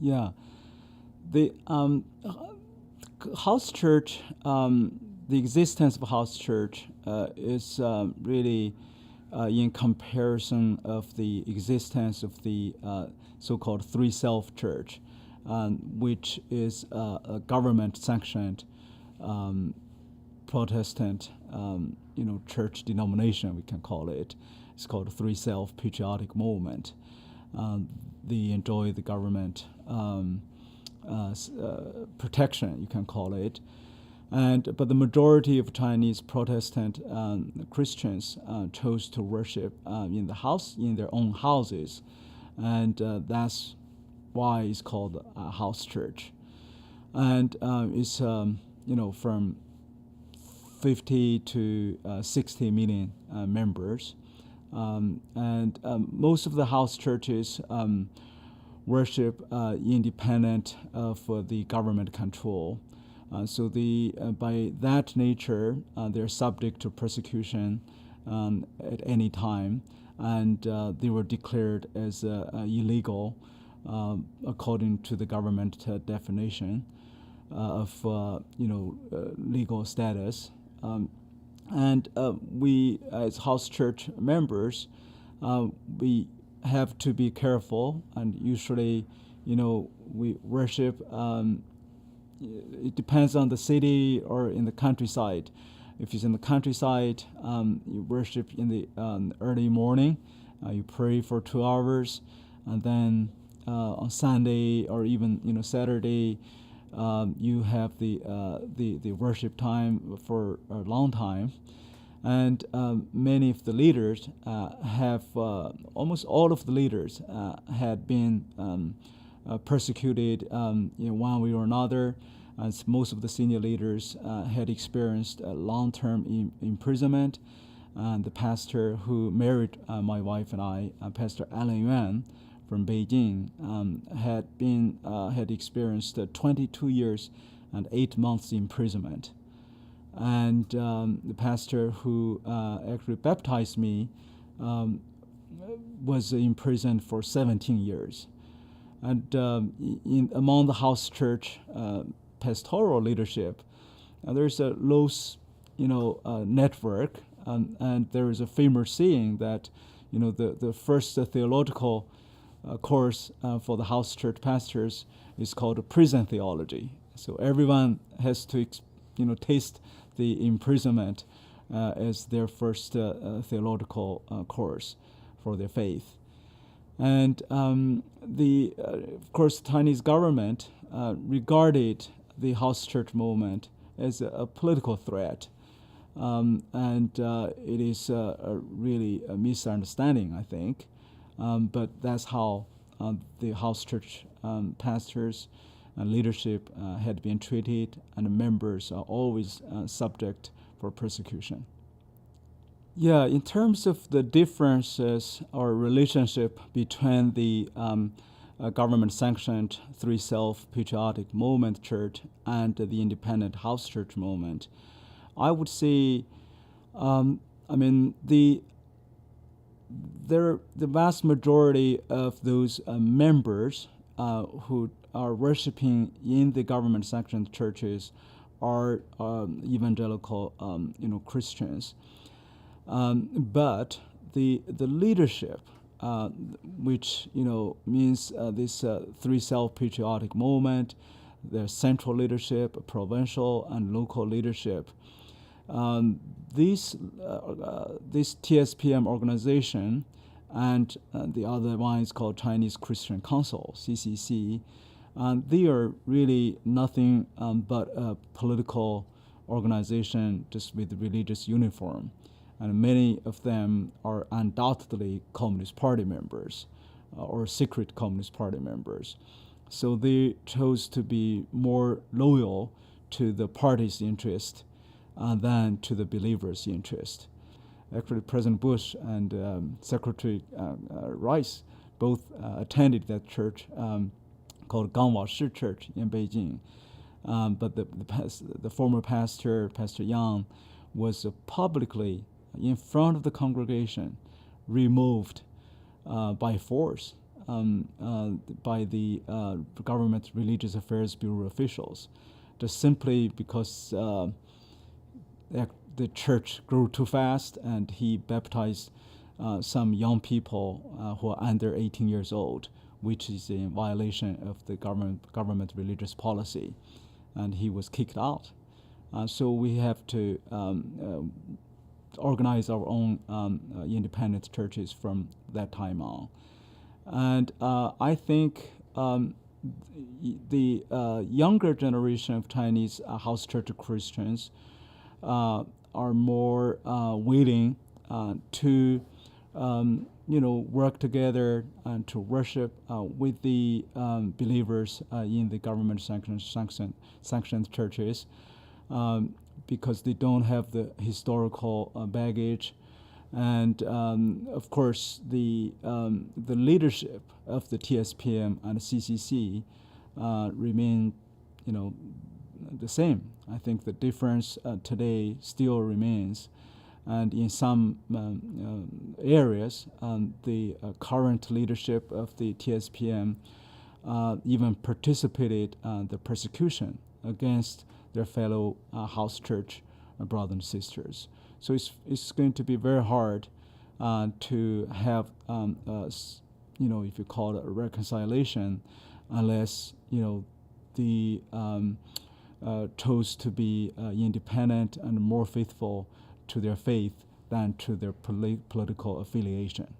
Yeah, the house church, the existence of house church is really in comparison of the existence of the so-called Three Self Church, which is a government-sanctioned Protestant, church denomination, we can call it. It's called Three Self Patriotic Movement. They enjoy the government protection, you can call it. But the majority of Chinese Protestant Christians chose to worship in their own houses, and that's why it's called a house church. And it's from 50 to 60 million members, and most of the house churches worship independent of the government control. So by that nature, they're subject to persecution at any time, and they were declared as illegal according to the government definition of legal status. And we, as house church members, we have to be careful, and usually, we worship. It depends on the city or in the countryside. If it's in the countryside, you worship in the early morning. You pray for 2 hours, and then on Sunday or even Saturday, you have the worship time for a long time. And many of the leaders almost all of the leaders had been persecuted one way or another, as most of the senior leaders had experienced long-term imprisonment. And the pastor who married my wife and I, Pastor Alan Yuan from Beijing, had experienced 22 years and 8 months imprisonment. And the pastor who actually baptized me was imprisoned for 17 years. And among the house church pastoral leadership, there's a loose, network, and there is a famous saying that, the first theological course for the house church pastors is called prison theology. So everyone has to, taste the imprisonment as their first theological course for their faith. And of course, the Chinese government regarded the house church movement as a political threat. And it is really a misunderstanding, I think. But that's how the house church pastors and leadership had been treated, and the members are always subject for persecution. Yeah, in terms of the differences or relationship between the government-sanctioned Three Self Patriotic Movement Church and the independent house church movement, I would say, the vast majority of those members who are worshiping in the government-sanctioned churches are evangelical, Christians. But the leadership, which means this Three Self Patriotic Movement, their central leadership, provincial and local leadership, this TSPM organization and the other one is called Chinese Christian Council, CCC. They are really nothing but a political organization just with religious uniform. And many of them are undoubtedly Communist Party members or secret Communist Party members. So they chose to be more loyal to the party's interest than to the believers' interest. Actually, President Bush and Secretary Rice both attended that church called Gangwa Shi Church in Beijing. But the former pastor, Pastor Yang, was publicly in front of the congregation removed by force by the government religious affairs bureau officials, just simply because the church grew too fast, and he baptized some young people who are under 18 years old, which is in violation of the government religious policy, and he was kicked out. So we have to organize our own independent churches from that time on. And I think the younger generation of Chinese house church Christians are more willing to work together and to worship with the believers in the government-sanctioned churches, because they don't have the historical baggage, and of course the leadership of the TSPM and CCC remain, the same. I think the difference today still remains, and in some areas, the current leadership of the TSPM even participated in the persecution against their fellow house church brothers and sisters. So it's going to be very hard to have, if you call it a reconciliation, unless the chose to be independent and more faithful to their faith than to their political affiliation.